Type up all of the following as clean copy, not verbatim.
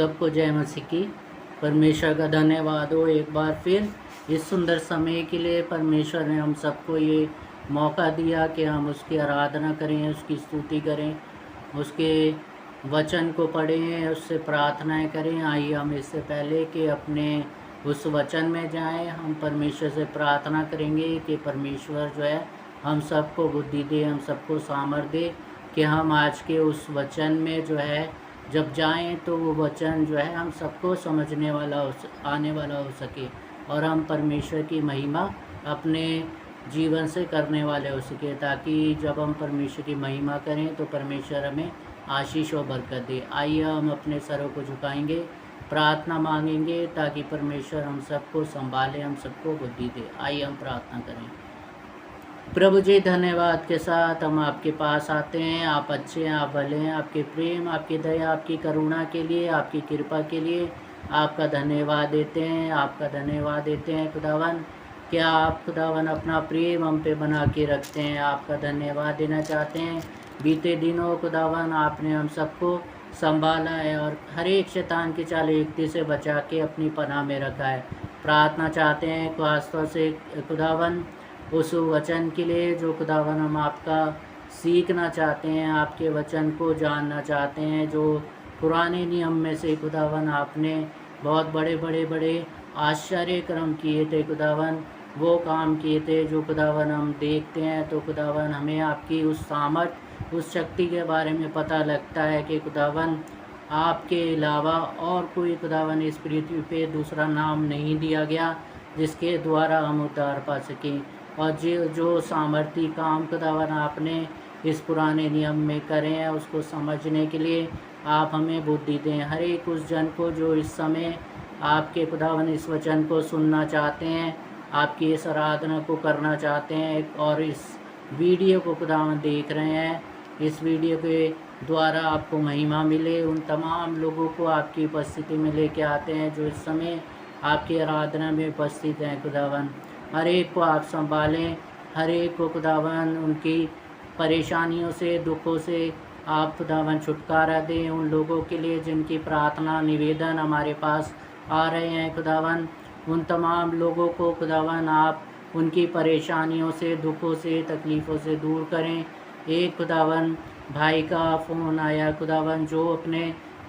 सबको जय मसीह की। परमेश्वर का धन्यवाद हो एक बार फिर इस सुंदर समय के लिए। परमेश्वर ने हम सबको ये मौका दिया कि हम उसकी आराधना करें, उसकी स्तुति करें, उसके वचन को पढ़ें, उससे प्रार्थनाएं करें। आइए हम इससे पहले कि अपने उस वचन में जाएं, हम परमेश्वर से प्रार्थना करेंगे कि परमेश्वर जो है हम सबको बुद्धि दे, हम सबको सामर्थ्य दे कि हम आज के उस वचन में जो है जब जाएं तो वो वचन जो है हम सबको समझने वाला आने वाला हो सके और हम परमेश्वर की महिमा अपने जीवन से करने वाले हो सके, ताकि जब हम परमेश्वर की महिमा करें तो परमेश्वर हमें आशीष और बरकत दे। आइए हम अपने सरों को झुकाएंगे, प्रार्थना मांगेंगे ताकि परमेश्वर हम सबको संभाले, हम सबको बुद्धि दे। आइए हम प्रार्थना करें। प्रभु जी, धन्यवाद के साथ हम आपके पास आते हैं। आप अच्छे हैं, आप भले हैं। आपके प्रेम, आपकी दया, आपकी करुणा के लिए, आपकी कृपा के लिए आपका धन्यवाद देते हैं, आपका धन्यवाद देते हैं खुदावन। क्या आप खुदावन अपना प्रेम हम पे बना के रखते हैं, आपका धन्यवाद देना चाहते हैं। बीते दिनों खुदावन आपने हम सबको संभाला है और हर एक शैतान की चाल युक्ति से बचा के अपनी पनाह में रखा है। प्रार्थना चाहते हैं खासतौर से खुदावन उस वचन के लिए जो खुदावन हम आपका सीखना चाहते हैं, आपके वचन को जानना चाहते हैं, जो पुराने नियम में से खुदावन आपने बहुत बड़े आश्चर्य कर्म किए थे खुदावन, वो काम किए थे जो खुदावन हम देखते हैं तो खुदावन हमें आपकी उस सामर्थ, उस शक्ति के बारे में पता लगता है कि खुदावन आपके अलावा और कोई खुदावन इस पृथ्वी पे दूसरा नाम नहीं दिया गया जिसके द्वारा हम उद्धार पा सकें। और जो सामर्थी काम खुदावन आपने इस पुराने नियम में करे हैं उसको समझने के लिए आप हमें बुद्धि दें। हर एक उस जन को जो इस समय आपके खुदावन इस वचन को सुनना चाहते हैं, आपकी इस आराधना को करना चाहते हैं और इस वीडियो को खुदावन देख रहे हैं, इस वीडियो के द्वारा आपको महिमा मिले। उन तमाम लोगों को आपकी उपस्थिति में लेके आते हैं जो इस समय आपकी आराधना में उपस्थित हैं खुदावन। हर एक को आप संभालें, हर एक को खुदावन उनकी परेशानियों से, दुखों से आप खुदावन छुटकारा दें। उन लोगों के लिए जिनकी प्रार्थना निवेदन हमारे पास आ रहे हैं खुदावन, उन तमाम लोगों को खुदावन आप उनकी परेशानियों से, दुखों से, तकलीफ़ों से दूर करें। एक खुदावन भाई का फ़ोन आया खुदावन जो अपने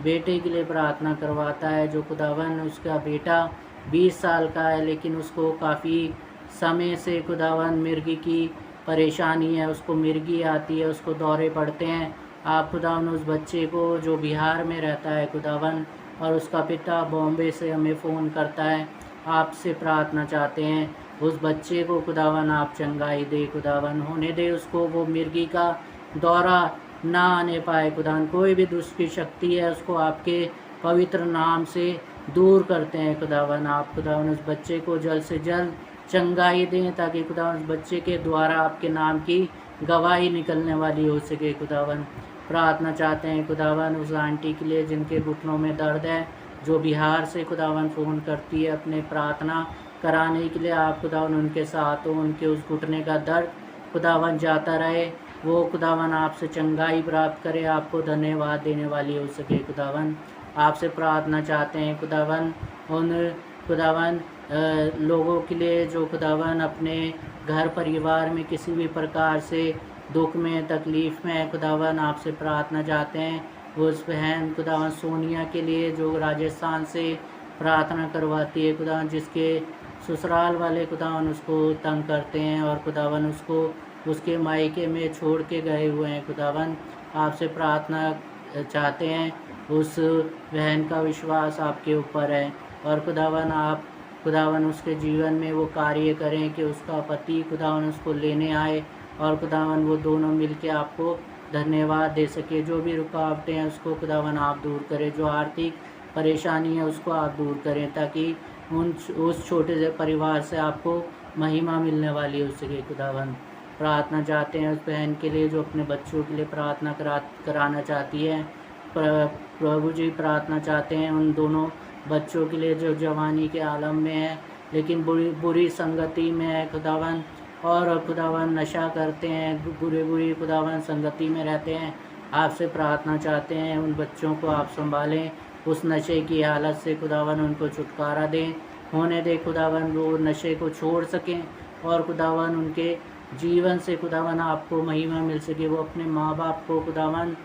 बेटे के लिए प्रार्थना करवाता है, जो खुदावन उसका बेटा 20 साल का है लेकिन उसको काफ़ी समय से खुदावन मिर्गी की परेशानी है, उसको मिर्गी आती है, उसको दौरे पड़ते हैं। आप खुदावन उस बच्चे को जो बिहार में रहता है खुदावन और उसका पिता बॉम्बे से हमें फ़ोन करता है, आपसे प्रार्थना चाहते हैं उस बच्चे को खुदावन आप चंगाई दे खुदावन, होने दे उसको वो मिर्गी का दौरा ना आने पाए खुदावन। कोई भी दुष्ट की शक्ति है उसको आपके पवित्र नाम से दूर करते हैं खुदावन। आप खुदावन उस बच्चे को जल्द से जल्द चंगाई दें ताकि खुदावन उस बच्चे के द्वारा आपके नाम की गवाही निकलने वाली हो सके खुदावन। प्रार्थना चाहते हैं खुदावन उस आंटी के लिए जिनके घुटनों में दर्द है, जो बिहार से खुदावन फ़ोन करती है अपने प्रार्थना कराने के लिए। आप खुदावन उनके साथ हो, उनके उस घुटने का दर्द खुदावन जाता रहे, वो खुदावन आपसे चंगाई प्राप्त करे, आपको धन्यवाद देने वाली हो सके खुदावन। आपसे प्रार्थना चाहते हैं खुदावन उन खुदावन लोगों के लिए जो खुदावन अपने घर परिवार में किसी भी प्रकार से दुख में, तकलीफ़ में खुदावन आपसे प्रार्थना चाहते हैं। उस बहन खुदावन सोनिया के लिए जो राजस्थान से प्रार्थना करवाती है खुदावन, जिसके ससुराल वाले खुदावन उसको तंग करते हैं और खुदावन उसको उसके मायके में छोड़ के गए हुए हैं खुदावन। आपसे प्रार्थना चाहते हैं, उस बहन का विश्वास आपके ऊपर है और खुदावन आप खुदावन उसके जीवन में वो कार्य करें कि उसका पति खुदावन उसको लेने आए और खुदावन वो दोनों मिलके आपको धन्यवाद दे सके। जो भी रुकावटें हैं उसको खुदावन आप दूर करें, जो आर्थिक परेशानी है उसको आप दूर करें ताकि उस छोटे से परिवार से आपको महिमा मिलने वाली हो सके खुदावन। प्रार्थना चाहते हैं उस बहन के लिए जो अपने बच्चों के लिए प्रार्थना कराना चाहती है। प्रभु जी, प्रार्थना चाहते हैं उन दोनों बच्चों के लिए जो जवानी के आलम में है लेकिन बुरी संगति में है खुदावन, और खुदावन नशा करते हैं, बुरी खुदावन संगति में रहते हैं। आपसे प्रार्थना चाहते हैं उन बच्चों को आप संभालें, उस नशे की हालत से खुदावन उनको छुटकारा दें, होने दे खुदावन वो नशे को छोड़ सकें और खुदावन उनके जीवन से खुदावन आपको महिमा मिल सके, वो अपने माँ बाप को खुदावन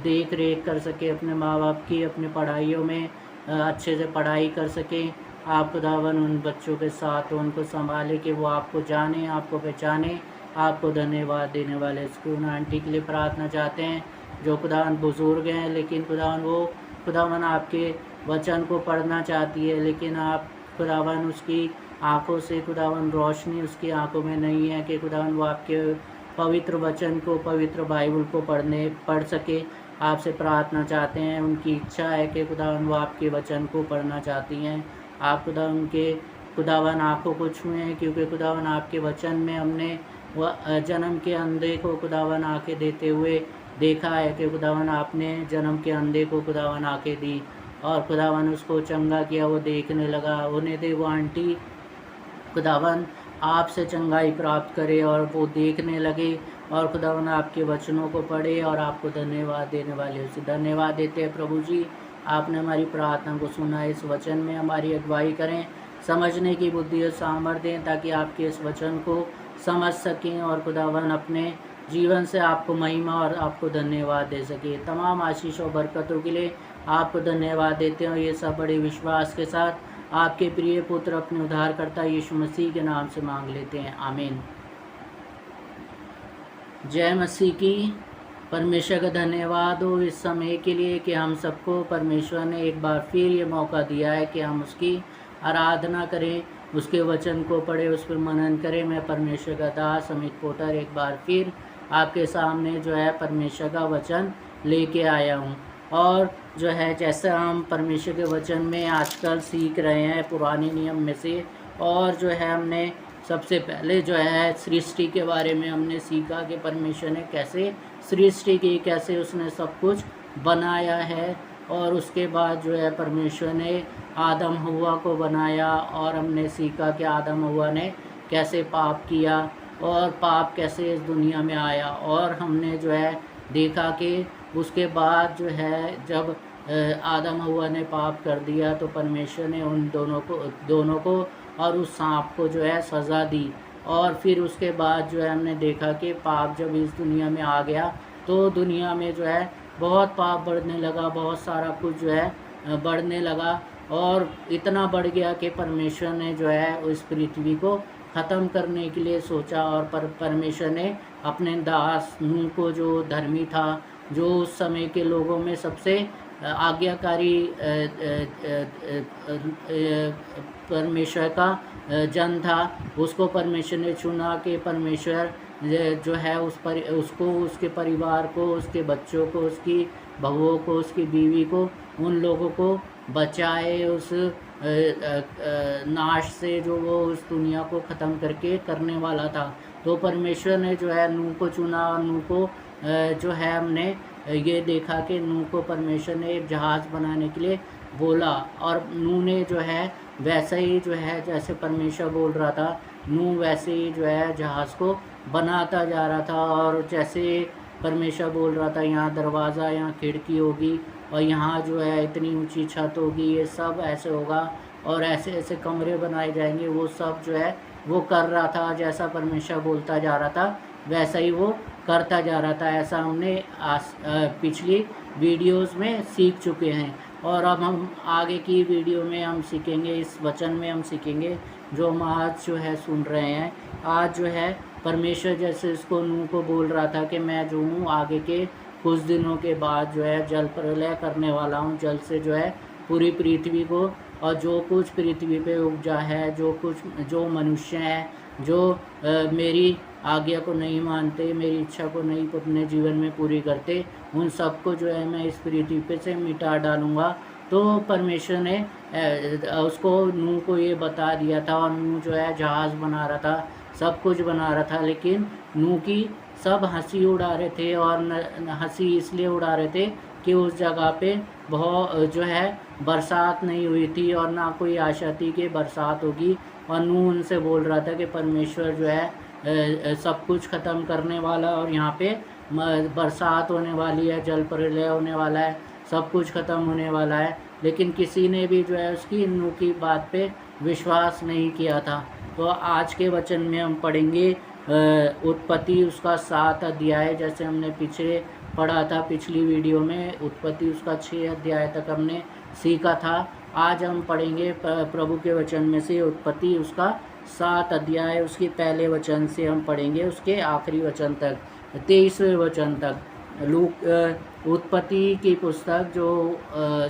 देख रेख कर सके, अपने माँ बाप की अपने पढ़ाइयों में अच्छे से पढ़ाई कर सकें। आप खुदावन उन बच्चों के साथ उनको संभाले कि वो आपको जाने, आपको पहचाने। आपको धन्यवाद देने वाले स्कूल आंटी के लिए प्रार्थना चाहते हैं जो खुदावन बुज़ुर्ग हैं, लेकिन खुदावन वो खुदावन आपके वचन को पढ़ना चाहती है, लेकिन आप खुदावन उसकी आँखों से खुदावन रोशनी उसकी आँखों में नहीं है कि खुदावन वो आपके पवित्र वचन को, पवित्र बाइबल को पढ़ सके। आपसे प्रार्थना चाहते हैं, उनकी इच्छा है कि खुदावन वो आपके वचन को पढ़ना चाहती हैं। आप खुदावन के खुदावन आँखों को छुएं, क्योंकि खुदावन आपके वचन में हमने वह जन्म के अंधे को खुदावन आँखें देते हुए देखा है कि खुदावन आपने जन्म के अंधे को खुदावन आँखें दी और खुदावन उसको चंगा किया, वो देखने लगा। होने दे वो आंटी खुदावन आपसे चंगाई प्राप्त करे और वो देखने लगे और खुदावन आपके वचनों को पढ़े और आपको धन्यवाद देने वाले उसे धन्यवाद देते हैं। प्रभु जी, आपने हमारी प्रार्थना को सुना, इस वचन में हमारी अगुवाई करें, समझने की बुद्धि और सामर्थ्य दें ताकि आपके इस वचन को समझ सकें और खुदावन अपने जीवन से आपको महिमा और आपको धन्यवाद दे सके। तमाम आशीष और बरकतों के लिए आपको धन्यवाद देते हैं और ये सब बड़े विश्वास के साथ आपके प्रिय पुत्र अपने उद्धारकर्ता यीशु मसीह के नाम से मांग लेते हैं, आमीन। जय मसीह की। परमेश्वर का धन्यवाद हो इस समय के लिए कि हम सबको परमेश्वर ने एक बार फिर ये मौका दिया है कि हम उसकी आराधना करें, उसके वचन को पढ़े, उस पर मनन करें। मैं परमेश्वर का दास अमित पोटर एक बार फिर आपके सामने जो है परमेश्वर का वचन लेके आया हूँ। और जो है जैसा हम परमेश्वर के वचन में आजकल सीख रहे हैं पुराने नियम में से, और जो है हमने सबसे पहले जो है सृष्टि के बारे में हमने सीखा कि परमेश्वर ने कैसे सृष्टि की, कैसे उसने सब कुछ बनाया है। और उसके बाद जो है परमेश्वर ने आदम हव्वा को बनाया और हमने सीखा कि आदम हव्वा ने कैसे पाप किया और पाप कैसे इस दुनिया में आया। और हमने जो है देखा कि उसके बाद जो है जब आदम हव्वा ने पाप कर दिया तो परमेश्वर ने उन दोनों को और उस सांप को जो है सज़ा दी। और फिर उसके बाद जो है हमने देखा कि पाप जब इस दुनिया में आ गया तो दुनिया में जो है बहुत पाप बढ़ने लगा, बहुत सारा कुछ जो है बढ़ने लगा और इतना बढ़ गया कि परमेश्वर ने जो है उस पृथ्वी को ख़त्म करने के लिए सोचा। और परमेश्वर ने अपने दास नूह को, जो धर्मी था, जो उस समय के लोगों में सबसे आज्ञाकारी परमेश्वर का जन था, उसको परमेश्वर ने चुना कि परमेश्वर जो है उसको, उसके परिवार को, उसके बच्चों को, उसकी बहुओं को, उसकी बीवी को, उन लोगों को बचाए उस नाश से जो वो उस दुनिया को ख़त्म करने वाला था। तो परमेश्वर ने जो है नूह को चुना और नूह को जो है हमने ये देखा कि नूह को परमेश्वर ने एक जहाज़ बनाने के लिए बोला और नूह ने जो है वैसे ही जो है जैसे परमेश्वर बोल रहा था, नूह वैसे ही जो है जहाज़ को बनाता जा रहा था। और जैसे परमेश्वर बोल रहा था यहाँ दरवाज़ा, यहाँ खिड़की होगी और यहाँ जो है इतनी ऊंची छत होगी, ये सब ऐसे होगा और ऐसे ऐसे कमरे बनाए जाएंगे, वो सब जो है वो कर रहा था। जैसा परमेश्वर बोलता जा रहा था वैसा ही वो करता जा रहा था। ऐसा हमने पिछली वीडियोस में सीख चुके हैं और अब हम आगे की वीडियो में हम सीखेंगे, इस वचन में हम सीखेंगे जो हम आज जो है सुन रहे हैं। आज जो है परमेश्वर जैसे इसको नूह को बोल रहा था कि मैं जो हूँ आगे के कुछ दिनों के बाद जो है जल प्रलय करने वाला हूँ, जल से जो है पूरी पृथ्वी को और जो कुछ पृथ्वी पे उपजा है, जो मनुष्य हैं, जो मेरी आज्ञा को नहीं मानते, मेरी इच्छा को नहीं अपने जीवन में पूरी करते, उन सबको जो है मैं इस पृथ्वी पे से मिटा डालूँगा। तो परमेश्वर ने उसको नूह को ये बता दिया था और नूह जो है जहाज़ बना रहा था, सब कुछ बना रहा था, लेकिन नूह की सब हंसी उड़ा रहे थे और हंसी इसलिए उड़ा रहे थे कि उस जगह पे बहुत जो है बरसात नहीं हुई थी और ना कोई आशा थी कि बरसात होगी। और नूह उनसे बोल रहा था कि परमेश्वर जो है सब कुछ ख़त्म करने वाला और यहाँ पे बरसात होने वाली है, जल प्रलय होने वाला है, सब कुछ ख़त्म होने वाला है, लेकिन किसी ने भी जो है उसकी नूह की बात पे विश्वास नहीं किया था। तो आज के वचन में हम पढ़ेंगे उत्पत्ति उसका 7 अध्याय, जैसे हमने पीछे पढ़ा था पिछली वीडियो में, उत्पत्ति उसका 6 अध्याय तक हमने सीखा था। आज हम पढ़ेंगे प्रभु के वचन में से उत्पत्ति उसका 7 अध्याय, उसके पहले वचन से हम पढ़ेंगे उसके आखिरी वचन तक, 23वें वचन तक। उत्पत्ति की पुस्तक जो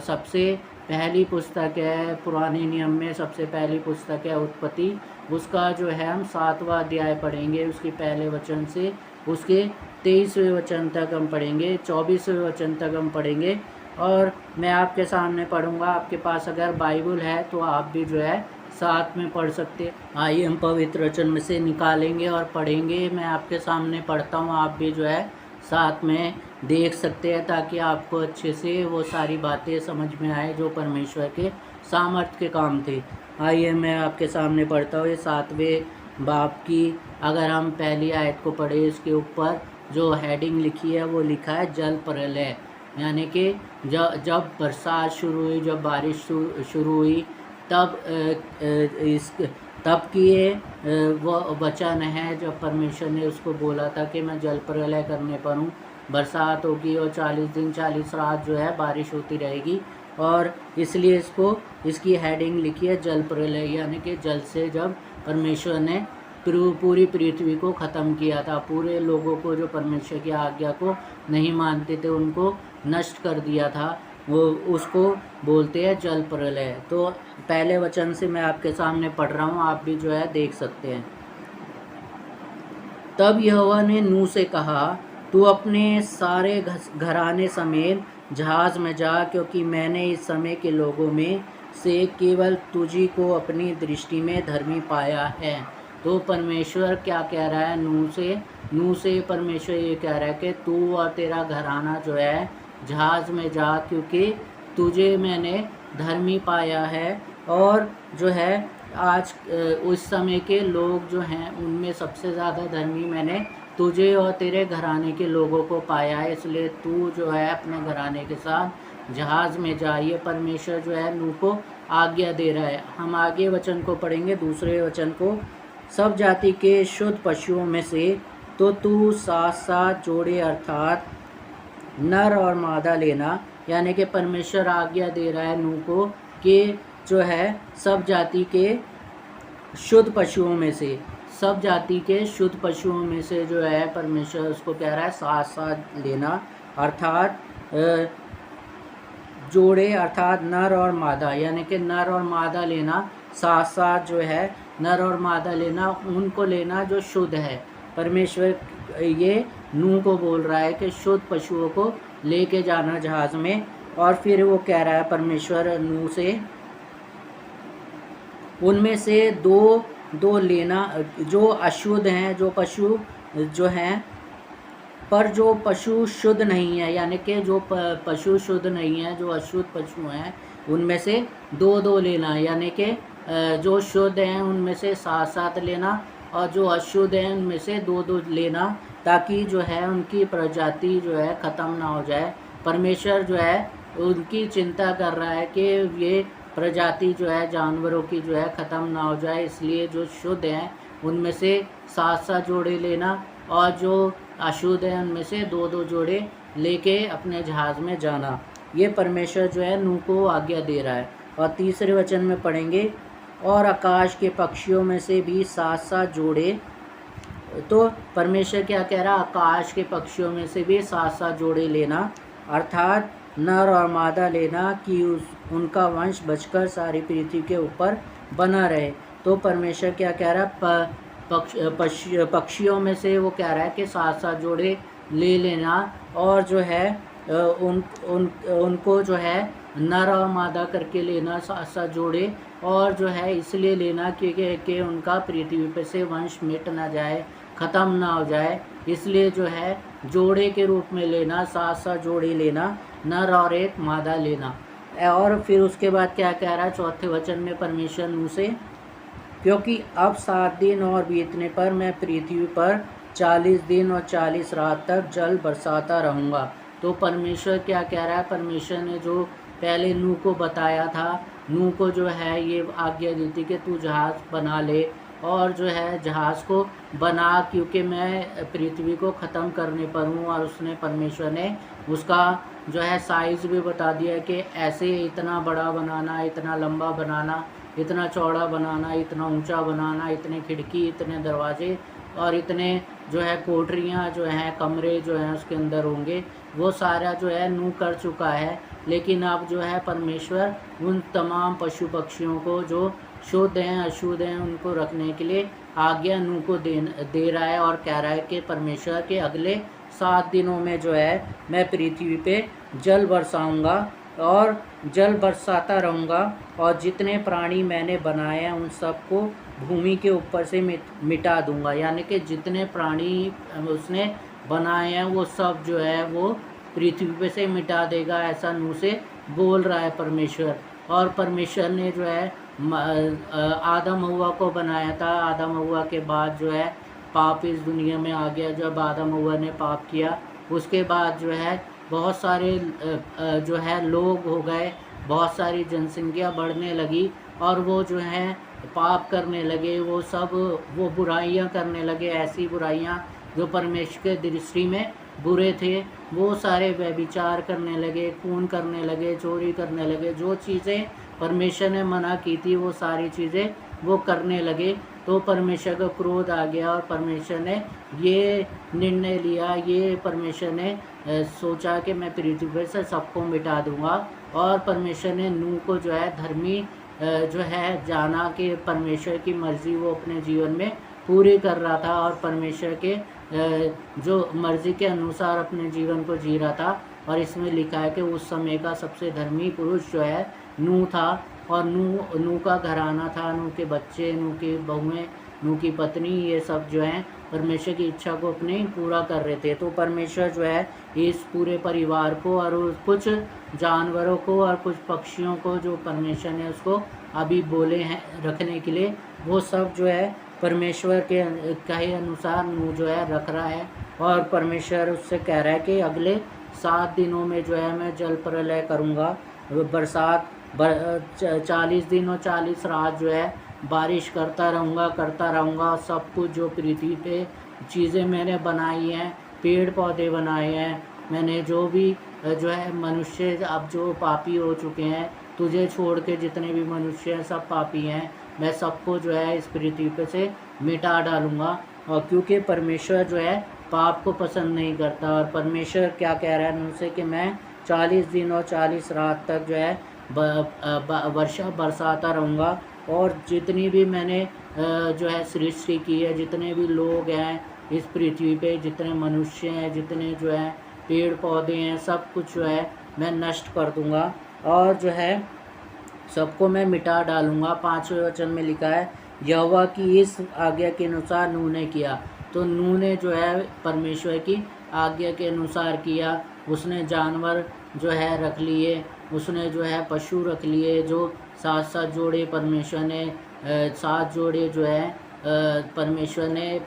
सबसे पहली पुस्तक है, पुराने नियम में सबसे पहली पुस्तक है उत्पत्ति, उसका जो है हम 7वां अध्याय पढ़ेंगे, उसके पहले वचन से उसके 23वें वचन तक हम पढ़ेंगे, 24वें वचन तक हम पढ़ेंगे। और मैं आपके सामने पढ़ूंगा, आपके पास अगर बाइबल है तो आप भी जो है साथ में पढ़ सकते। आइए हम पवित्र वचन में से निकालेंगे और पढ़ेंगे। मैं आपके सामने पढ़ता हूँ, आप भी जो है साथ में देख सकते हैं, ताकि आपको अच्छे से वो सारी बातें समझ में आए जो परमेश्वर के सामर्थ्य के काम थे। आइए मैं आपके सामने पढ़ता हूँ। ये 7वें बाब की अगर हम पहली आयत को पढ़े, इसके ऊपर जो हेडिंग लिखी है वो लिखा है जल प्रलय, यानी कि जब बरसात शुरू हुई, जब बारिश शुरू हुई, तब की ये वो वचन है जब परमेश्वर ने उसको बोला था कि मैं जल प्रलय करने पर हूँ, बरसात होगी और 40 दिन 40 रात जो है बारिश होती रहेगी। और इसलिए इसकी हेडिंग लिखी है जल प्रलय, यानी कि जल से जब परमेश्वर ने पूरी पृथ्वी को ख़त्म किया था, पूरे लोगों को जो परमेश्वर की आज्ञा को नहीं मानते थे उनको नष्ट कर दिया था, वो उसको बोलते हैं जल प्रलय। तो पहले वचन से मैं आपके सामने पढ़ रहा हूँ, आप भी जो है देख सकते हैं। तब यहोवा ने नूह से कहा, तू अपने सारे घराने समेत जहाज में जा, क्योंकि मैंने इस समय के लोगों में से केवल तुझी को अपनी दृष्टि में धर्मी पाया है। तो परमेश्वर क्या कह रहा है नूह से परमेश्वर ये कह रहा है कि तू और तेरा घराना जो है जहाज में जा, क्योंकि तुझे मैंने धर्मी पाया है। और जो है आज उस समय के लोग जो हैं उनमें सबसे ज़्यादा धर्मी मैंने तुझे और तेरे घराने के लोगों को पाया है, इसलिए तू जो है अपने घराने के साथ जहाज में जाइए। परमेश्वर जो है नूह को आज्ञा दे रहा है। हम आगे वचन को पढ़ेंगे, दूसरे वचन को। सब जाति के शुद्ध पशुओं में से तो तू 7 जोड़े अर्थात नर और मादा लेना, यानी कि परमेश्वर आज्ञा दे रहा है नूह को कि जो है सब जाति के शुद्ध पशुओं में से, सब जाति के शुद्ध पशुओं में से जो है परमेश्वर उसको कह रहा है 7 लेना, अर्थात जोड़े अर्थात नर और मादा, यानी कि नर और मादा लेना, 7 जो है नर और मादा लेना, उनको लेना जो शुद्ध है। परमेश्वर ये नूह को बोल रहा है कि शुद्ध पशुओं को लेके जाना जहाज में। और फिर वो कह रहा है परमेश्वर नूह से, उनमें से दो लेना जो अशुद्ध हैं, जो पशु जो हैं, पर जो पशु शुद्ध नहीं है, यानी कि जो पशु शुद्ध नहीं है, जो अशुद्ध पशु हैं, उनमें से 2 लेना, यानी कि जो शुद्ध हैं उनमें से 7 लेना, और जो अशुद्ध हैं उनमें से 2 लेना, ताकि जो है उनकी प्रजाति जो है ख़त्म ना हो जाए। परमेश्वर जो है उनकी चिंता कर रहा है कि ये प्रजाति जो है जानवरों की जो है ख़त्म ना हो जाए, इसलिए जो शुद्ध हैं उनमें से 7 जोड़े लेना, और जो अशुद्ध हैं उनमें से 2 जोड़े लेके अपने जहाज़ में जाना। ये परमेश्वर जो है नूह को आज्ञा दे रहा है। और तीसरे वचन में पढ़ेंगे, और आकाश के पक्षियों में से भी 7 जोड़े। तो परमेश्वर क्या कह रहा है, आकाश के पक्षियों में से भी 7 जोड़े लेना, अर्थात नर और मादा लेना, कि उनका वंश बचकर सारी पृथ्वी के ऊपर बना रहे। तो परमेश्वर क्या कह रहा है, पक्षियों में से वो कह रहा है कि 7 जोड़े ले लेना, और जो है उनको जो है नर और मादा करके लेना 7 जोड़े, और जो है इसलिए लेना कि उनका पृथ्वी पर से वंश मिट ना जाए, ख़त्म ना हो जाए, इसलिए जो है जोड़े के रूप में लेना, 7 जोड़े लेना, नर और एक मादा लेना। और फिर उसके बाद क्या कह रहा है चौथे वचन में परमेश्वर नूह से, क्योंकि अब 7 दिन और बीतने पर मैं पृथ्वी पर 40 दिन और 40 रात तक जल बरसाता रहूँगा। तो परमेश्वर क्या कह रहा है, परमेश्वर ने जो पहले नूह को बताया था, नूह को जो है ये आज्ञा दी थी कि तू जहाज़ बना ले और जो है जहाज़ को बना, क्योंकि मैं पृथ्वी को ख़त्म करने पर हूँ। और उसने परमेश्वर ने उसका जो है साइज़ भी बता दिया कि ऐसे इतना बड़ा बनाना, इतना लंबा बनाना, इतना चौड़ा बनाना, इतना ऊंचा बनाना, इतने खिड़की, इतने दरवाजे और इतने जो है कोठरियाँ जो हैं, कमरे जो हैं उसके अंदर होंगे। वो सारा जो है नूह कर चुका है। लेकिन अब जो है परमेश्वर उन तमाम पशु पक्षियों को जो शुद्ध हैं अशुद्ध हैं उनको रखने के लिए आज्ञा नूह को दे रहा है और कह रहा है कि परमेश्वर के अगले 7 दिनों में जो है मैं पृथ्वी पे जल बरसाऊंगा और जल बरसाता रहूँगा और जितने प्राणी मैंने बनाए हैं उन सबको भूमि के ऊपर से मिटा दूंगा। यानी कि जितने प्राणी उसने बनाए हैं वो सब जो है वो पृथ्वी पे से मिटा देगा, ऐसा नूह से बोल रहा है परमेश्वर। और परमेश्वर ने जो है आदम हव्वा को बनाया था। आदम हव्वा के बाद जो है पाप इस दुनिया में आ गया। जब आदम हव्वा ने पाप किया उसके बाद जो है बहुत सारे जो है लोग हो गए, बहुत सारी जनसंख्या बढ़ने लगी और वो जो है पाप करने लगे, वो बुराइयां करने लगे, ऐसी बुराइयां जो परमेश्वर के दृष्टि में बुरे थे। वो सारे व्यभिचार करने लगे, खून करने लगे, चोरी करने लगे, जो चीज़ें परमेश्वर ने मना की थी वो सारी चीज़ें वो करने लगे। तो परमेश्वर का क्रोध आ गया और परमेश्वर ने ये निर्णय लिया, ये परमेश्वर ने सोचा कि मैं पृथ्वी से सबको मिटा दूंगा। और परमेश्वर ने नूह को जो है धर्मी जो है जाना कि परमेश्वर की मर्ज़ी वो अपने जीवन में पूरी कर रहा था और परमेश्वर के जो मर्ज़ी के अनुसार अपने जीवन को जी रहा था। और इसमें लिखा है कि उस समय का सबसे धर्मी पुरुष जो है नूह था। और नूह का घराना था, नूह के बच्चे, नूह की बहुएं, नूह की पत्नी, ये सब जो हैं परमेश्वर की इच्छा को अपने पूरा कर रहे थे। तो परमेश्वर जो है इस पूरे परिवार को और कुछ जानवरों को और कुछ पक्षियों को जो परमेश्वर ने उसको अभी बोले हैं रखने के लिए, वो सब जो है परमेश्वर के कहे अनुसार नूह जो है रख रहा है। और परमेश्वर उससे कह रहा है कि अगले 7 दिनों में जो है मैं जल प्रलय करूँगा, बरसात 40 दिन और 40 रात जो है बारिश करता रहूँगा। सब कुछ जो पृथ्वी पे चीज़ें मैंने बनाई हैं, पेड़ पौधे बनाए हैं, मैंने जो भी जो है मनुष्य अब जो पापी हो चुके हैं, तुझे छोड़ के जितने भी मनुष्य हैं सब पापी हैं, मैं सबको जो है इस पृथ्वी पे से मिटा डालूँगा। और क्योंकि परमेश्वर जो है पाप को पसंद नहीं करता। और परमेश्वर क्या कह रहा है उनसे कि मैं 40 दिन और 40 रात तक जो है वर्षा बरसाता रहूँगा। और जितनी भी मैंने जो है सृष्टि की है, जितने भी लोग हैं इस पृथ्वी पे, जितने मनुष्य हैं, जितने जो है पेड़ पौधे हैं, सब कुछ जो है मैं नष्ट कर दूँगा और जो है सबको मैं मिटा डालूँगा। 5वें वचन में लिखा है यहोवा की इस आज्ञा के अनुसार नूह ने किया। तो नूह ने जो है परमेश्वर की आज्ञा के अनुसार किया। उसने जानवर जो है रख लिए, उसने जो है पशु रख लिए, जो 7 जोड़े परमेश्वर ने 7 जोड़े जो है परमेश्वर ने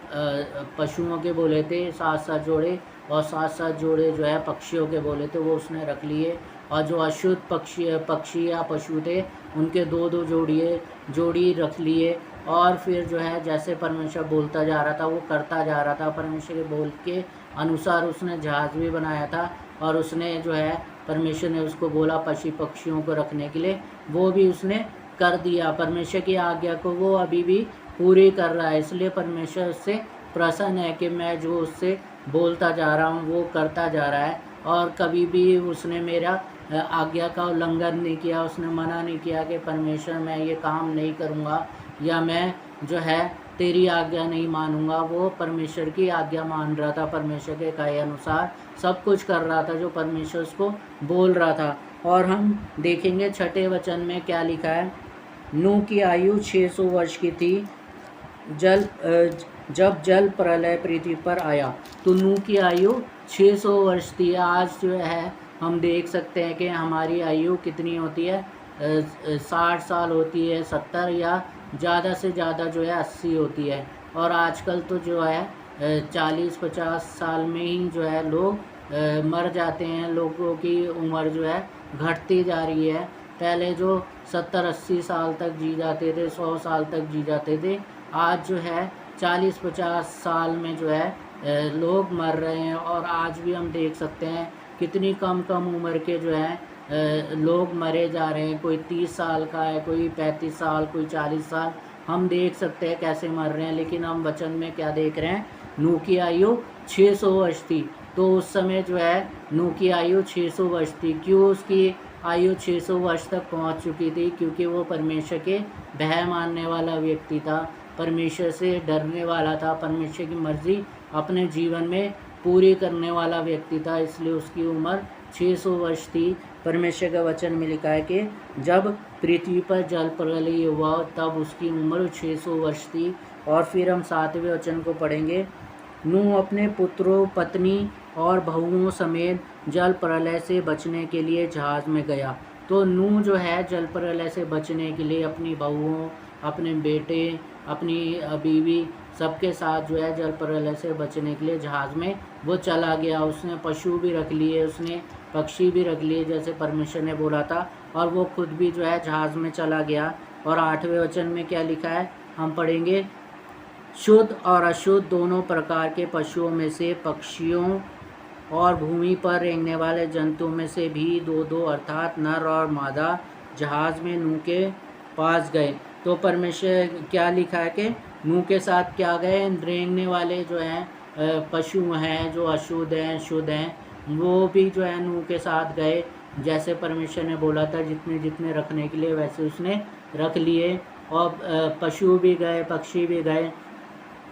पशुओं के बोले थे 7 जोड़े, और 7 जोड़े जो है पक्षियों के बोले थे वो उसने रख लिए। और जो अशुद्ध पक्षी या पशु थे उनके 2-2 जोड़ी रख लिए। और फिर जो है जैसे परमेश्वर बोलता जा रहा था वो करता जा रहा था। परमेश्वर के बोल के अनुसार उसने जहाज़ भी बनाया था और उसने जो है परमेश्वर ने उसको बोला पशु पक्षियों को रखने के लिए, वो भी उसने कर दिया। परमेश्वर की आज्ञा को वो अभी भी पूरी कर रहा है। इसलिए परमेश्वर उससे प्रसन्न है कि मैं जो उससे बोलता जा रहा हूँ वो करता जा रहा है। और कभी भी उसने मेरा आज्ञा का उल्लंघन नहीं किया, उसने मना नहीं किया कि परमेश्वर मैं ये काम नहीं करूँगा या मैं जो है तेरी आज्ञा नहीं मानूंगा। वो परमेश्वर की आज्ञा मान रहा था, परमेश्वर के कहे अनुसार सब कुछ कर रहा था जो परमेश्वर उसको बोल रहा था। और हम देखेंगे 6ठे वचन में क्या लिखा है। नूह की आयु 600 वर्ष की थी जब जल प्रलय पृथ्वी पर आया। तो नूह की आयु 600 वर्ष थी। आज जो है हम देख सकते हैं कि हमारी आयु कितनी होती है, 60 साल होती है, 70 या ज़्यादा से ज़्यादा जो है 80 होती है। और आजकल तो जो है 40-50 साल में ही जो है लोग मर जाते हैं, लोगों की उम्र जो है घटती जा रही है। पहले जो 70-80 साल तक जी जाते थे, 100 साल तक जी जाते थे, आज जो है 40-50 साल में जो है लोग मर रहे हैं। और आज भी हम देख सकते हैं कितनी कम कम उम्र के जो है लोग मरे जा रहे हैं। कोई 30 साल का है, कोई 35 साल, कोई 40 साल। हम देख सकते हैं कैसे मर रहे हैं। लेकिन हम वचन में क्या देख रहे हैं, नूह की आयु 600 वर्ष थी। तो उस समय जो है नूह की आयु 600 वर्ष थी। क्यों उसकी आयु 600 वर्ष तक पहुंच चुकी थी? क्योंकि वो परमेश्वर के भय मानने वाला व्यक्ति था, परमेश्वर से डरने वाला था, परमेश्वर की मर्जी अपने जीवन में पूरी करने वाला व्यक्ति था। इसलिए उसकी उम्र 600 वर्ष थी। परमेश्वर का वचन में लिखा है कि जब पृथ्वी पर जल प्रलय हुआ तब उसकी उम्र 600 वर्ष थी। और फिर हम 7वें वचन को पढ़ेंगे। नूह अपने पुत्रों, पत्नी और बहुओं समेत जल प्रलय से बचने के लिए जहाज में गया। तो नूह जो है जल प्रलय से बचने के लिए अपनी बहुओं, अपने बेटे, अपनी बीवी सबके साथ जो है जल प्रलय से बचने के लिए जहाज में वो चला गया। उसने पशु भी रख लिए, उसने पक्षी भी रख लिए जैसे परमेश्वर ने बोला था, और वो खुद भी जो है जहाज में चला गया। और 8वें वचन में क्या लिखा है हम पढ़ेंगे। शुद्ध और अशुद्ध दोनों प्रकार के पशुओं में से, पक्षियों और भूमि पर रेंगने वाले जंतुओं में से भी दो दो अर्थात नर और मादा जहाज में नूह के पास गए। तो परमेश्वर क्या लिखा है कि नूह के साथ क्या गए, रेंगने वाले जो हैं पशु हैं, जो अशुद्ध हैं, शुद्ध हैं, वो भी जो है नूह के साथ गए। जैसे परमेश्वर ने बोला था जितने जितने रखने के लिए, वैसे उसने रख लिए। और पशु भी गए, पक्षी भी गए,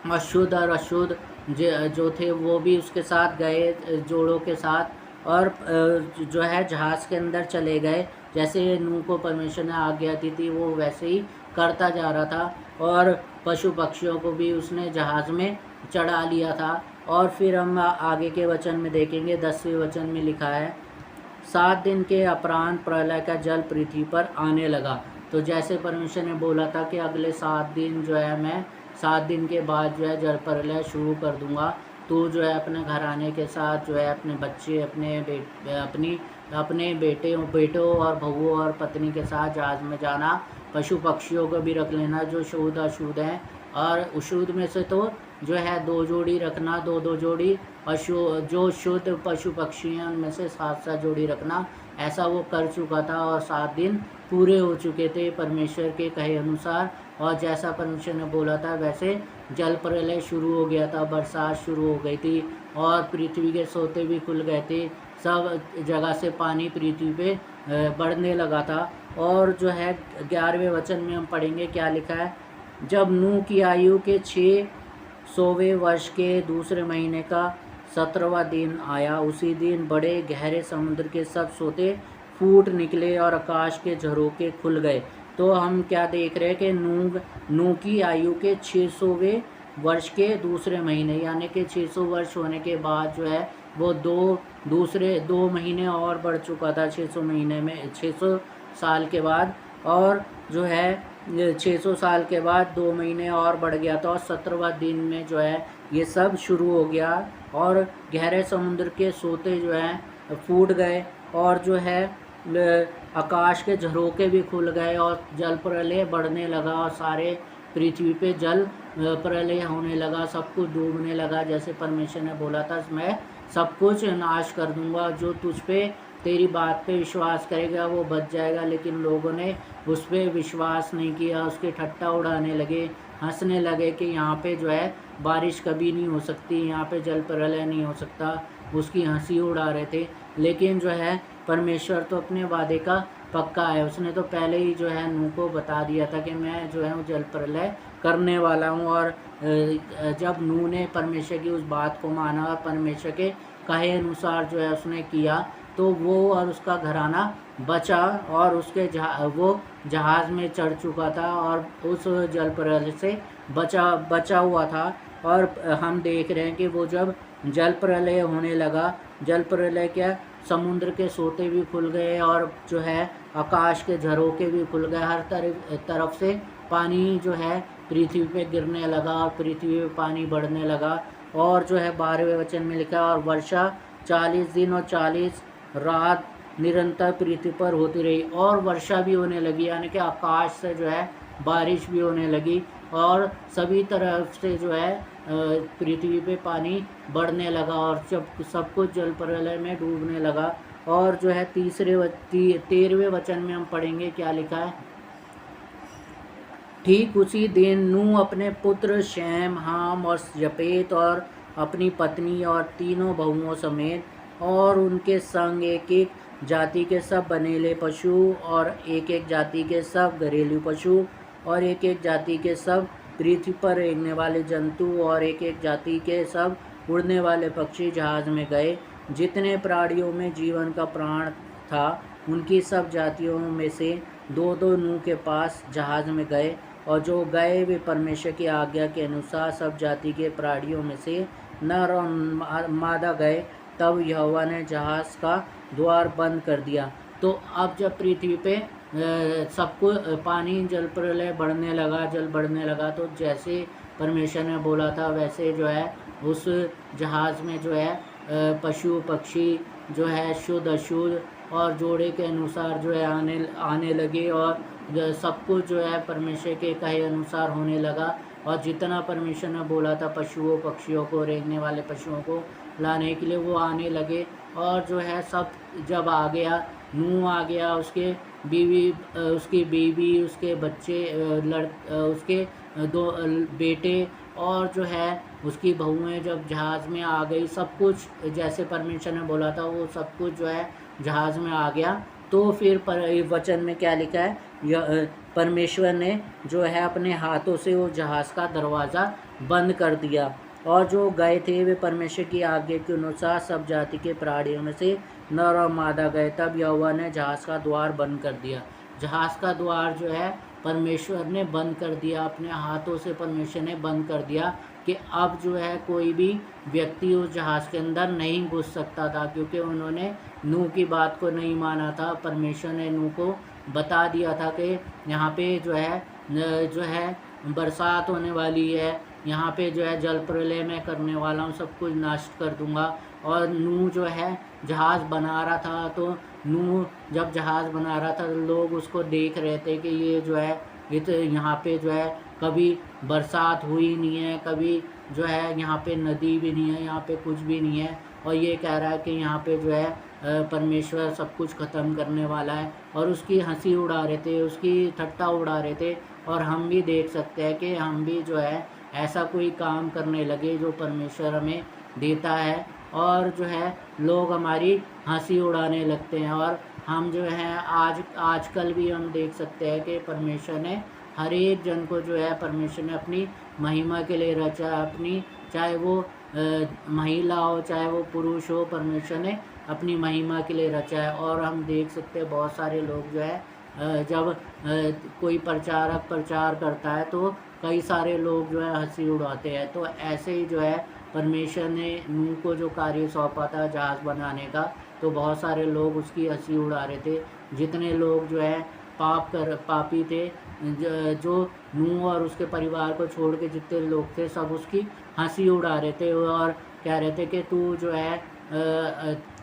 अशुद्ध और अशुद्ध जो थे वो भी उसके साथ गए, जोड़ों के साथ। और जो है जहाज़ के अंदर चले गए। जैसे नूह को परमेश्वर ने आज्ञा दी थी वो वैसे ही करता जा रहा था। और पशु पक्षियों को भी उसने जहाज़ में चढ़ा लिया था। और फिर हम आगे के वचन में देखेंगे। 10वें वचन में लिखा है 7 दिन के अपराह्न प्रलय का जल पृथ्वी पर आने लगा। तो जैसे परमेश्वर ने बोला था कि अगले 7 दिन जो है मैं 7 दिन के बाद जो है जल प्रलय शुरू कर दूंगा। तो जो है अपने घराने के साथ जो है अपने बच्चे, अपने बेटों और बहुओं और पत्नी के साथ जहाज में जाना। पशु पक्षियों को भी रख लेना जो शुद्ध अशुद्ध हैं। और अशुद्ध में से तो जो है 2 जोड़ी रखना, 2 जोड़ी। जो शुद्ध पशु पक्षी हैं उनमें से 7 जोड़ी रखना। ऐसा वो कर चुका था और 7 दिन पूरे हो चुके थे परमेश्वर के कहे अनुसार। और जैसा परमेश्वर ने बोला था वैसे जल प्रलय शुरू हो गया था, बरसात शुरू हो गई थी और पृथ्वी के सोते भी खुल गए थे। सब जगह से पानी पृथ्वी पे बढ़ने लगा था। और जो है 11वें वचन में हम पढ़ेंगे क्या लिखा है। जब नूह की आयु के 600वें वर्ष के दूसरे महीने का 17वां दिन आया, उसी दिन बड़े गहरे समुद्र के सब सोते फूट निकले और आकाश के झरोखे खुल गए। तो हम क्या देख रहे हैं कि नूह की आयु के 600वें वर्ष के दूसरे महीने, यानी कि 600 वर्ष होने के बाद जो है वो दूसरे 2 महीने और बढ़ चुका था 600 महीने में, 600 साल के बाद। और जो है 600 साल के बाद 2 महीने और बढ़ गया था और 17वां दिन में जो है ये सब शुरू हो गया। और गहरे समुद्र के सोते जो हैं फूट गए और जो है आकाश के झरोखे भी खुल गए और जल प्रलय बढ़ने लगा और सारे पृथ्वी पे जल प्रलय होने लगा, सब कुछ डूबने लगा। जैसे परमेश्वर ने बोला था मैं सब कुछ नाश कर दूंगा, जो तुझ पे तेरी बात पे विश्वास करेगा वो बच जाएगा। लेकिन लोगों ने उस पर विश्वास नहीं किया, उसके ठट्टा उड़ाने लगे, हंसने लगे कि यहाँ पे जो है बारिश कभी नहीं हो सकती, यहाँ पे जल प्रलय नहीं हो सकता, उसकी हंसी उड़ा रहे थे। लेकिन जो है परमेश्वर तो अपने वादे का पक्का है। उसने तो पहले ही जो है नूह को बता दिया था कि मैं जो है वो जल प्रलय करने वाला हूँ। और जब नूह ने परमेश्वर की उस बात को माना और परमेश्वर के कहे अनुसार जो है उसने किया, तो वो और उसका घराना बचा और उसके वो जहाज़ में चढ़ चुका था और उस जल प्रलय से बचा हुआ था। और हम देख रहे हैं कि वो जब जल प्रलय होने लगा, जल प्रलय क्या, समुद्र के सोते भी खुल गए और जो है आकाश के झरोखे भी खुल गए, हर तरफ से पानी जो है पृथ्वी पे गिरने लगा और पृथ्वी पे पानी बढ़ने लगा। और जो है 12वें वचन में लिखा और वर्षा 40 दिन और 40 रात निरंतर पृथ्वी पर होती रही, और वर्षा भी होने लगी, यानी कि आकाश से जो है बारिश भी होने लगी, और सभी तरफ से जो है पृथ्वी पे पानी बढ़ने लगा, और सब कुछ जल प्रलय में डूबने लगा। और जो है 13वें वचन में हम पढ़ेंगे क्या लिखा है। ठीक उसी दिन नूह अपने पुत्र शैम, हाम और यपेत और अपनी पत्नी और तीनों बहुओं समेत और उनके संग एक एक जाति के सब बनेले पशु और एक एक जाति के सब घरेलू पशु और एक एक जाति के सब पृथ्वी पर रेंगने वाले जंतु और एक एक जाति के सब उड़ने वाले पक्षी जहाज में गए। जितने प्राणियों में जीवन का प्राण था उनकी सब जातियों में से दो दो नूह के पास जहाज में गए, और जो गए वे परमेश्वर की आज्ञा के अनुसार सब जाति के प्राणियों में से नर और मादा गए। तब यहोवा ने जहाज का द्वार बंद कर दिया। तो अब जब पृथ्वी पे सबको पानी जल प्रलय बढ़ने लगा, जल बढ़ने लगा, तो जैसे परमेश्वर ने बोला था वैसे जो है उस जहाज़ में जो है पशु पक्षी जो है शुद्ध अशुद्ध और जोड़े के अनुसार जो है आने लगे, और सब कुछ जो है परमेश्वर के कहे अनुसार होने लगा। और जितना परमेश्वर ने बोला था पशुओं पक्षियों को, रेंगने वाले पशुओं को लाने के लिए, वो आने लगे। और जो है सब जब आ गया, नूह आ गया, उसके बीवी, उसकी बीवी, उसके बच्चे, उसके दो बेटे और जो है उसकी बहुएं जब जहाज़ में आ गई, सब कुछ जैसे परमेश्वर ने बोला था वो सब कुछ जो है जहाज़ में आ गया। तो फिर वचन में क्या लिखा है, परमेश्वर ने जो है अपने हाथों से वो जहाज़ का दरवाज़ा बंद कर दिया, और जो गए थे वे परमेश्वर की आज्ञा के अनुसार सब जाति के प्राणियों में से नर और मादा गए। तब यहोवा ने जहाज़ का द्वार बंद कर दिया। जहाज़ का द्वार जो है परमेश्वर ने बंद कर दिया, अपने हाथों से परमेश्वर ने बंद कर दिया कि अब जो है कोई भी व्यक्ति उस जहाज़ के अंदर नहीं घुस सकता था, क्योंकि उन्होंने नूह की बात को नहीं माना था। परमेश्वर ने नूह को बता दिया था कि यहाँ पे जो है बरसात होने वाली है, यहाँ पे जो है जल प्रलय में करने वाला हूँ, सब कुछ नष्ट कर दूंगा। और नूह जो है जहाज़ बना रहा था, तो नूह जब जहाज़ बना रहा था लोग उसको देख रहे थे कि ये जो है यहाँ पे जो है कभी बरसात हुई नहीं है, कभी जो है यहाँ पे नदी भी नहीं है, यहाँ पे कुछ भी नहीं है, और ये कह रहा है कि यहाँ पे जो है परमेश्वर सब कुछ ख़त्म करने वाला है। और उसकी हंसी उड़ा रहे थे, उसकी ठट्टा उड़ा रहे थे। और हम भी देख सकते हैं कि हम भी जो है ऐसा कोई काम करने लगे जो परमेश्वर हमें देता है, और जो है लोग हमारी हंसी उड़ाने लगते हैं। और हम जो है आजकल भी हम देख सकते हैं कि परमेश्वर ने हर एक जन को जो है परमेश्वर ने अपनी महिमा के लिए रचा, अपनी चाहे वो महिला हो चाहे वो पुरुष हो, परमेश्वर ने अपनी महिमा के लिए रचा है। और हम देख सकते हैं बहुत सारे लोग जो है जब कोई प्रचारक प्रचार करता है तो कई सारे लोग जो है हंसी उड़ाते हैं। तो ऐसे ही जो है परमेश्वर ने नूह को जो कार्य सौंपा था जहाज़ बनाने का, तो बहुत सारे लोग उसकी हंसी उड़ा रहे थे। जितने लोग जो है पापी थे, जो नूह और उसके परिवार को छोड़ के जितने लोग थे सब उसकी हंसी उड़ा रहे थे, और कह रहे थे कि तू जो है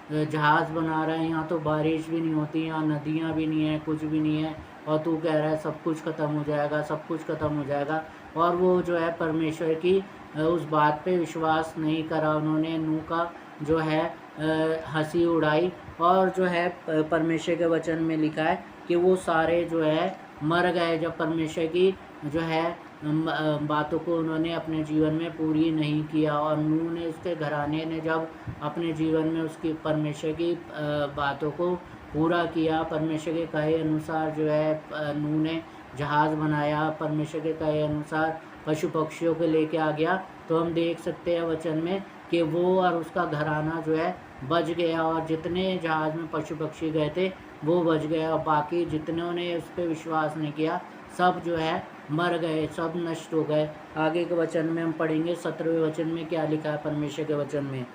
जहाज़ बना रहा है, यहाँ तो बारिश भी नहीं होती, यहाँ नदियाँ भी नहीं है, कुछ भी नहीं है, और तू कह रहा है सब कुछ ख़त्म हो जाएगा, सब कुछ ख़त्म हो जाएगा। और वो जो है परमेश्वर की उस बात पे विश्वास नहीं करा, उन्होंने नूह का जो है हंसी उड़ाई। और जो है परमेश्वर के वचन में लिखा है कि वो सारे जो है मर गए, जब परमेश्वर की जो है बातों को उन्होंने अपने जीवन में पूरी नहीं किया। और नूह ने, उसके घराने ने जब अपने जीवन में उसकी परमेश्वर की बातों को पूरा किया, परमेश्वर के कहे अनुसार जो है नूह ने जहाज़ बनाया, परमेश्वर के कहे अनुसार पशु पक्षियों को लेके आ गया, तो हम देख सकते हैं वचन में कि वो और उसका घराना जो है बच गया, और जितने जहाज़ में पशु पक्षी गए थे वो बच गया, और बाकी जितनों ने उस पर विश्वास नहीं किया सब जो है मर गए, सब नष्ट हो गए। आगे के वचन में हम पढ़ेंगे 17वें वचन में क्या लिखा है परमेश्वर के वचन में।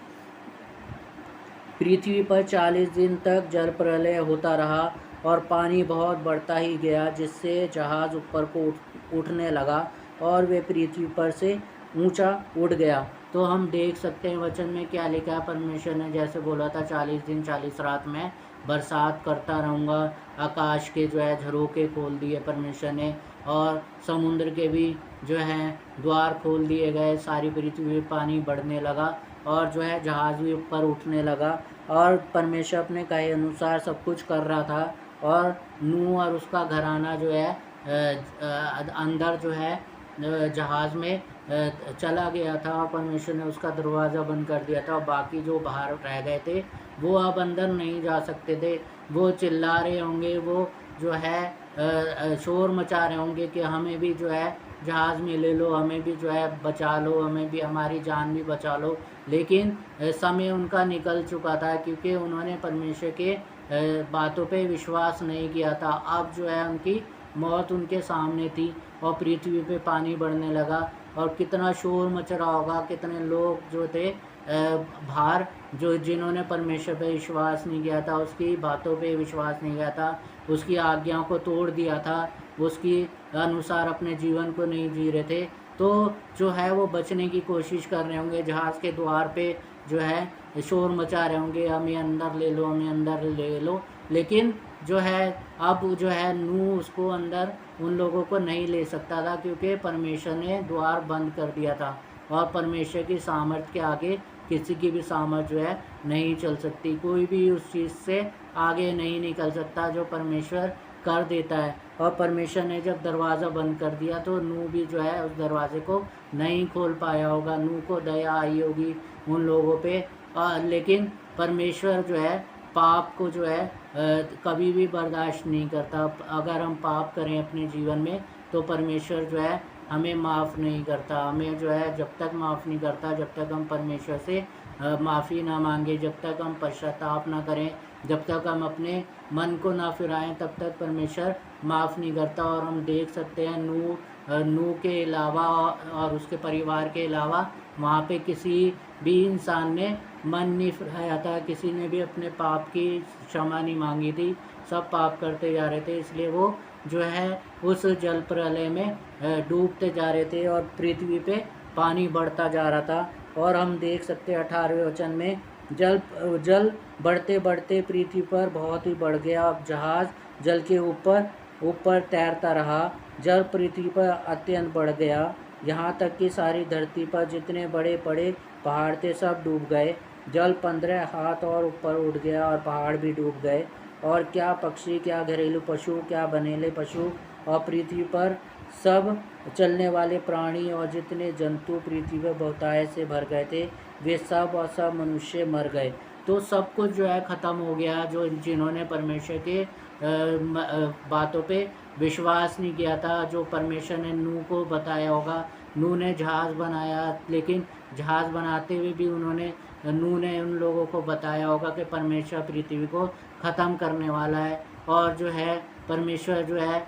पृथ्वी पर 40 दिन तक जल प्रलय होता रहा और पानी बहुत बढ़ता ही गया, जिससे जहाज़ ऊपर को उठने लगा और वे पृथ्वी पर से ऊंचा उठ गया। तो हम देख सकते हैं वचन में क्या लिखा है। परमेश्वर ने जैसे बोला था 40 दिन 40 रात में बरसात करता रहूँगा, आकाश के जो है झरोखे खोल दिए परमेश्वर ने, और समुद्र के भी जो है द्वार खोल दिए गए, सारी पृथ्वी में पानी बढ़ने लगा, और जो है जहाज़ भी ऊपर उठने लगा, और परमेश्वर अपने कहे अनुसार सब कुछ कर रहा था। और नूह और उसका घराना जो है अंदर जो है जहाज़ में चला गया था, और परमेश्वर ने उसका दरवाज़ा बंद कर दिया था, और बाकी जो बाहर रह गए थे वो अब अंदर नहीं जा सकते थे। वो चिल्ला रहे होंगे, वो जो है शोर मचा रहे होंगे कि हमें भी जो है जहाज़ में ले लो, हमें भी जो है बचा लो, हमें भी हमारी जान भी बचा लो। लेकिन समय उनका निकल चुका था, क्योंकि उन्होंने परमेश्वर के बातों पे विश्वास नहीं किया था। अब जो है उनकी मौत उनके सामने थी, और पृथ्वी पे पानी बढ़ने लगा, और कितना शोर मच रहा होगा, कितने लोग जो थे बाहर, जो जिन्होंने परमेश्वर पे विश्वास नहीं किया था, उसकी बातों पे विश्वास नहीं किया था, उसकी आज्ञाओं को तोड़ दिया था, उसकी अनुसार अपने जीवन को नहीं जी रहे थे, तो जो है वो बचने की कोशिश कर रहे होंगे। जहाज़ के द्वार पे जो है शोर मचा रहे होंगे, हमें अंदर ले लो, हमें अंदर ले लो। लेकिन जो है अब जो है नूह उसको अंदर उन लोगों को नहीं ले सकता था, क्योंकि परमेश्वर ने द्वार बंद कर दिया था, और परमेश्वर की सामर्थ्य के आगे किसी की भी सामर्थ्य जो है नहीं चल सकती। कोई भी उस चीज़ से आगे नहीं निकल सकता जो परमेश्वर कर देता है। और परमेश्वर ने जब दरवाज़ा बंद कर दिया तो नूह भी जो है उस दरवाजे को नहीं खोल पाया होगा। नूह को दया आई होगी उन लोगों पे, लेकिन परमेश्वर जो है पाप को जो है कभी भी बर्दाश्त नहीं करता। अगर हम पाप करें अपने जीवन में तो परमेश्वर जो है हमें माफ़ नहीं करता। हमें जो है जब तक माफ़ नहीं करता, जब तक हम परमेश्वर से माफ़ी ना मांगे, जब तक हम पश्चाताप ना करें, जब तक हम अपने मन को ना फिराएं, तब तक परमेश्वर माफ़ नहीं करता। और हम देख सकते हैं नूह के अलावा और उसके परिवार के अलावा वहाँ पे किसी भी इंसान ने मन नहीं फिराया था, किसी ने भी अपने पाप की क्षमा नहीं मांगी थी। सब पाप करते जा रहे थे, इसलिए वो जो है उस जल प्रलय में डूबते जा रहे थे, और पृथ्वी पे पानी बढ़ता जा रहा था। और हम देख सकते हैं 18वें वचन में, जल बढ़ते बढ़ते पृथ्वी पर बहुत ही बढ़ गया। अब जहाज़ जल के ऊपर ऊपर तैरता रहा। जल पृथ्वी पर अत्यंत बढ़ गया, यहाँ तक कि सारी धरती पर जितने बड़े बड़े पहाड़ थे सब डूब गए। जल 15 हाथ और ऊपर उठ गया, और पहाड़ भी डूब गए। और क्या पक्षी, क्या घरेलू पशु, क्या बनेले पशु, और पृथ्वी पर सब चलने वाले प्राणी और जितने जंतु पृथ्वी पर बहुतायत से भर गए थे, वे सब और सब मनुष्य मर गए। तो सब कुछ जो है ख़त्म हो गया, जो जिन्होंने परमेश्वर के बातों पे विश्वास नहीं किया था, जो परमेश्वर ने नूह को बताया होगा। नूह ने जहाज़ बनाया, लेकिन जहाज़ बनाते हुए भी नूह ने उन लोगों को बताया होगा कि परमेश्वर पृथ्वी को ख़त्म करने वाला है। और जो है परमेश्वर जो है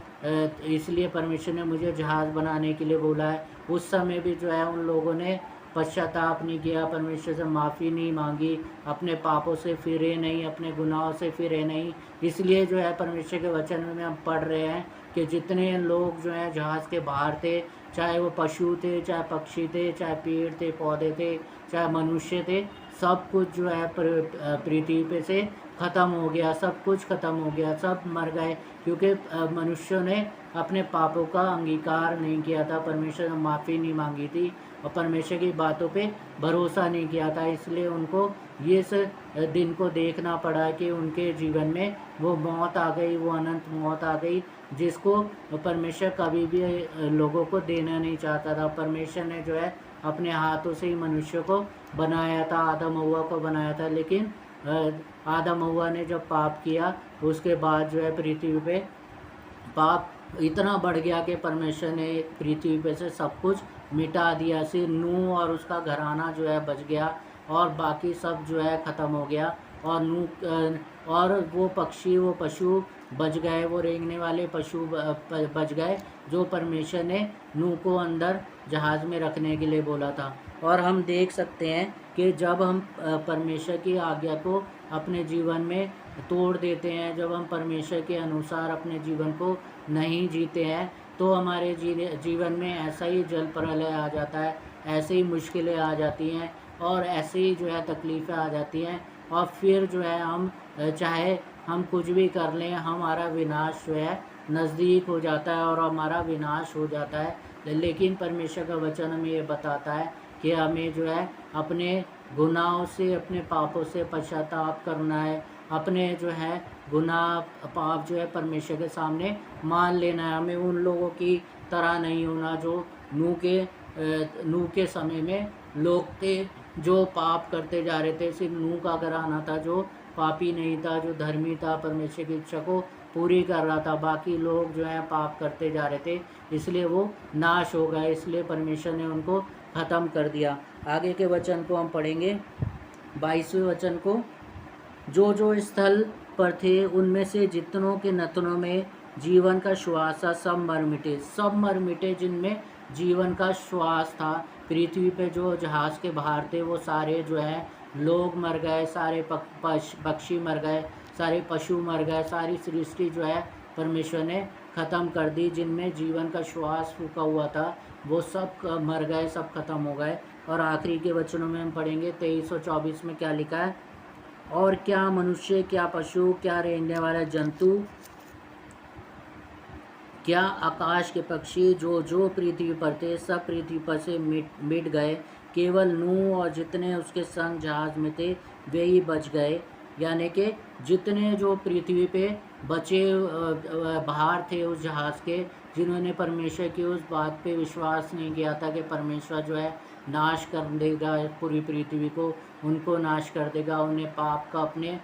इसलिए परमेश्वर ने मुझे जहाज़ बनाने के लिए बोला है। उस समय भी जो है उन लोगों ने पश्चाताप नहीं किया, परमेश्वर से माफ़ी नहीं मांगी, अपने पापों से फिरे नहीं, अपने गुनाहों से फिरे नहीं। इसलिए जो है परमेश्वर के वचन में हम पढ़ रहे हैं कि जितने लोग जो हैं जहाज़ के बाहर थे, चाहे वो पशु थे, चाहे पक्षी थे, चाहे पेड़ थे, पौधे थे, चाहे मनुष्य थे, सब कुछ जो है पृथ्वी पे से ख़त्म हो गया। सब कुछ ख़त्म हो गया, सब मर गए, क्योंकि मनुष्यों ने अपने पापों का अंगीकार नहीं किया था, परमेश्वर ने माफ़ी नहीं मांगी थी, और परमेश्वर की बातों पे भरोसा नहीं किया था। इसलिए उनको ये दिन को देखना पड़ा कि उनके जीवन में वो मौत आ गई, वो अनंत मौत आ गई, जिसको परमेश्वर कभी भी लोगों को देना नहीं चाहता था। परमेश्वर ने जो है अपने हाथों से ही मनुष्य को बनाया था, आदम हव्वा को बनाया था। लेकिन आदम हव्वा ने जब पाप किया, उसके बाद जो है पृथ्वी पे पाप इतना बढ़ गया कि परमेश्वर ने पृथ्वी पे से सब कुछ मिटा दिया। सिर्फ नूह और उसका घराना जो है बच गया, और बाकी सब जो है ख़त्म हो गया। और नूह और वो पक्षी, वो पशु बच गए, वो रेंगने वाले पशु बच गए, जो परमेश्वर ने नूह को अंदर जहाज़ में रखने के लिए बोला था। और हम देख सकते हैं कि जब हम परमेश्वर की आज्ञा को अपने जीवन में तोड़ देते हैं, जब हम परमेश्वर के अनुसार अपने जीवन को नहीं जीते हैं, तो हमारे जीवन में ऐसा ही जल प्रलय आ जाता है। ऐसे ही मुश्किलें आ जाती हैं और ऐसे ही जो है तकलीफ़ें आ जाती हैं और फिर जो है हम चाहे हम कुछ भी कर लें, हमारा विनाश जो है नज़दीक हो जाता है और हमारा विनाश हो जाता है। लेकिन परमेश्वर का वचन हमें ये बताता है कि हमें जो है अपने गुनाहों से, अपने पापों से पश्चाताप करना है, अपने जो है गुनाह पाप जो है परमेश्वर के सामने मान लेना है। हमें उन लोगों की तरह नहीं होना जो नूह के समय में लोग थे जो पाप करते जा रहे थे। सिर्फ नूह का घराना था जो पापी नहीं था, जो धर्मी था, परमेश्वर की इच्छा को पूरी कर रहा था। बाकी लोग जो है पाप करते जा रहे थे, इसलिए वो नाश हो गए, इसलिए परमेश्वर ने उनको ख़त्म कर दिया। आगे के वचन को हम पढ़ेंगे, 22वें वचन को। जो जो स्थल पर थे उनमें से जितनों के नतनों में जीवन का श्वास था, सब मर मिटे। सब मर मिटे जिनमें जीवन का श्वास था। पृथ्वी पे जो जहाज़ के बाहर थे वो सारे जो है लोग मर गए, सारे पक्षी मर गए, सारे पशु मर गए, सारी सृष्टि जो है परमेश्वर ने ख़त्म कर दी। जिनमें जीवन का श्वास फूका हुआ था वो सब मर गए, सब खत्म हो गए। और आखिरी के वचनों में हम पढ़ेंगे 23 और 24 में क्या लिखा है। और क्या मनुष्य, क्या पशु, क्या रेंगने वाला जंतु, क्या आकाश के पक्षी, जो जो पृथ्वी पर थे, सब पृथ्वी पर से मिट गए। केवल नूह और जितने उसके संग जहाज में थे वे ही बच गए। यानी कि जितने जो पृथ्वी पे बचे बाहर थे उस जहाज़ के, जिन्होंने परमेश्वर की उस बात पे विश्वास नहीं किया था कि परमेश्वर जो है नाश कर देगा पूरी पृथ्वी को, उनको नाश कर देगा। उन्हें पाप का अपने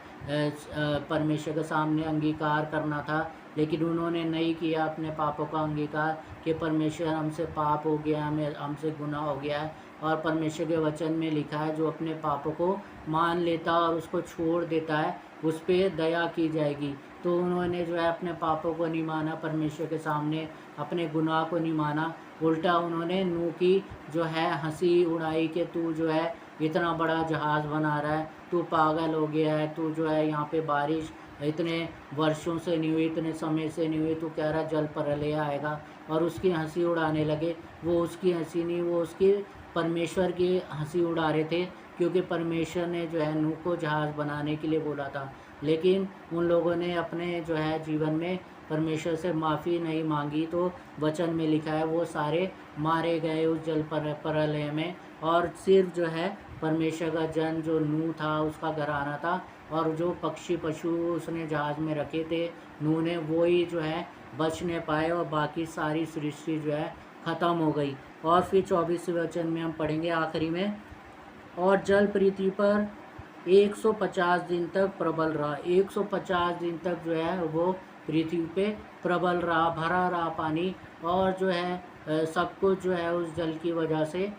परमेश्वर के सामने अंगीकार करना था, लेकिन उन्होंने नहीं किया अपने पापों का अंगीकार कि परमेश्वर हमसे पाप हो गया, हमें हमसे गुनाह हो गया है। और परमेश्वर के वचन में लिखा है जो अपने पापों को मान लेता और उसको छोड़ देता है उस पर दया की जाएगी। तो उन्होंने जो है अपने पापों को नहीं माना, परमेश्वर के सामने अपने गुनाह को नहीं माना, उल्टा उन्होंने नूह की जो है हंसी उड़ाई कि तू जो है इतना बड़ा जहाज़ बना रहा है, तू पागल हो गया है, तू जो है यहाँ पे बारिश इतने वर्षों से नहीं हुई, इतने समय से नहीं हुई, तू कह रहा जल प्रलय आएगा। और उसकी हंसी उड़ाने लगे। वो उसकी हंसी नहीं, वो उसकी परमेश्वर की हंसी उड़ा रहे थे, क्योंकि परमेश्वर ने जो है नूह को जहाज़ बनाने के लिए बोला था। लेकिन उन लोगों ने अपने जो है जीवन में परमेश्वर से माफ़ी नहीं मांगी, तो वचन में लिखा है वो सारे मारे गए उस जल प्रलय में। और सिर्फ जो है परमेश्वर का जन जो नूह था, उसका घराना था, और जो पक्षी पशु उसने जहाज़ में रखे थे नूह ने, वो ही जो है बचने पाए और बाकी सारी सृष्टि जो है ख़त्म हो गई। और फिर 24वें वचन में हम पढ़ेंगे आखिरी में। और जल पृथ्वी पर 150 दिन तक प्रबल रहा। 150 दिन तक जो है वो पृथ्वी पे प्रबल रहा, भरा रहा पानी। और जो है सब कुछ जो है उस जल की वजह से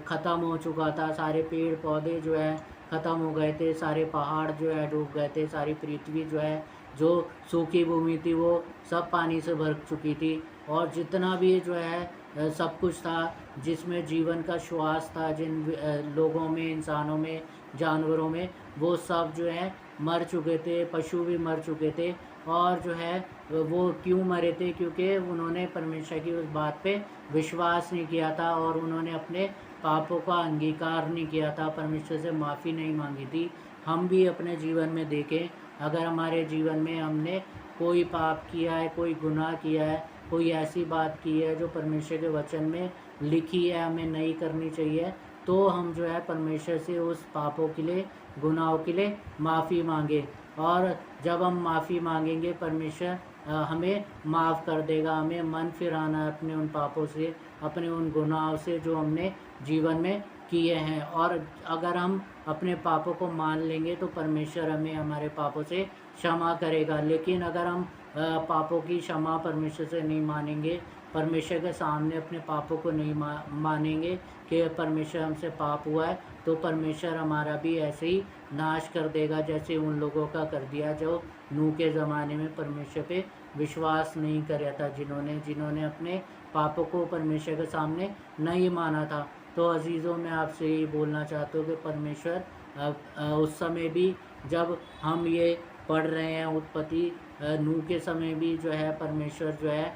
ख़त्म हो चुका था। सारे पेड़ पौधे जो है ख़त्म हो गए थे, सारे पहाड़ जो है डूब गए थे, सारी पृथ्वी जो है जो सूखी भूमि थी वो सब पानी से भर चुकी थी। और जितना भी जो है सब कुछ था जिसमें जीवन का श्वास था, जिन लोगों में, इंसानों में, जानवरों में, वो सब जो है मर चुके थे, पशु भी मर चुके थे। और जो है वो क्यों मरे थे? क्योंकि उन्होंने परमेश्वर की उस बात पे विश्वास नहीं किया था और उन्होंने अपने पापों का अंगीकार नहीं किया था, परमेश्वर से माफ़ी नहीं मांगी थी। हम भी अपने जीवन में देखें, अगर हमारे जीवन में हमने कोई पाप किया है, कोई गुनाह किया है, कोई ऐसी बात की है जो परमेश्वर के वचन में लिखी है हमें नहीं करनी चाहिए, तो हम जो है परमेश्वर से उस पापों के लिए, गुनाहों के लिए माफ़ी मांगे। और जब हम माफ़ी मांगेंगे परमेश्वर हमें माफ़ कर देगा। हमें मन फिराना है अपने उन पापों से, अपने उन गुनाहों से जो हमने जीवन में किए हैं। और अगर हम अपने पापों को मान लेंगे तो परमेश्वर हमें हमारे पापों से क्षमा करेगा। लेकिन अगर हम पापों की क्षमा परमेश्वर से नहीं मानेंगे, परमेश्वर के सामने अपने पापों को नहीं मानेंगे कि परमेश्वर हमसे पाप हुआ है, तो परमेश्वर हमारा भी ऐसे ही नाश कर देगा जैसे उन लोगों का कर दिया जो नूह के ज़माने में परमेश्वर पे विश्वास नहीं किया था, जिन्होंने अपने पापों को परमेश्वर के सामने नहीं माना था। तो अजीज़ों, मैं आपसे ये बोलना चाहता हूँ कि परमेश्वर उस समय भी जब हम ये पढ़ रहे हैं उत्पत्ति, नूह के समय भी जो है परमेश्वर जो है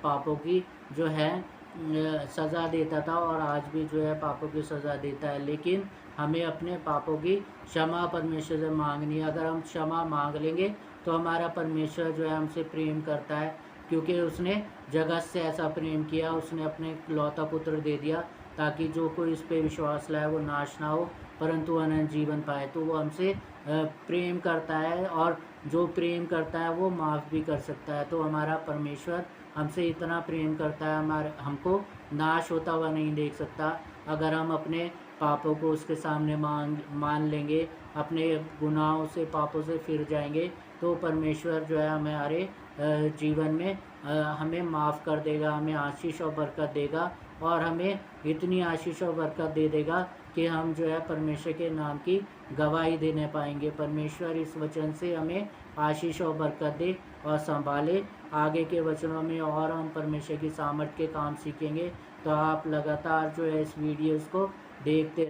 पापों की जो है सज़ा देता था और आज भी जो है पापों की सज़ा देता है। लेकिन हमें अपने पापों की क्षमा परमेश्वर से मांगनी है। अगर हम क्षमा मांग लेंगे तो हमारा परमेश्वर जो है हमसे प्रेम करता है, क्योंकि उसने जगत से ऐसा प्रेम किया, उसने अपने इकलौता पुत्र दे दिया ताकि जो कोई इस पे विश्वास लाए वो नाश ना हो परंतु अनंत जीवन पाए। तो वो हमसे प्रेम करता है और जो प्रेम करता है वो माफ़ भी कर सकता है। तो हमारा परमेश्वर हमसे इतना प्रेम करता है, हमको नाश होता हुआ नहीं देख सकता। अगर हम अपने पापों को उसके सामने मान लेंगे, अपने गुनाहों से पापों से फिर जाएंगे, तो परमेश्वर जो है हमारे जीवन में हमें माफ़ कर देगा, हमें आशीष और बरकत देगा और हमें इतनी आशीष और बरकत दे देगा कि हम जो है परमेश्वर के नाम की गवाही देने पाएंगे। परमेश्वर इस वचन से हमें आशीष और बरकत दे और संभाले। आगे के वचनों में और हम परमेश्वर की सामर्थ के काम सीखेंगे। तो आप लगातार जो है इस वीडियोज़ को देखते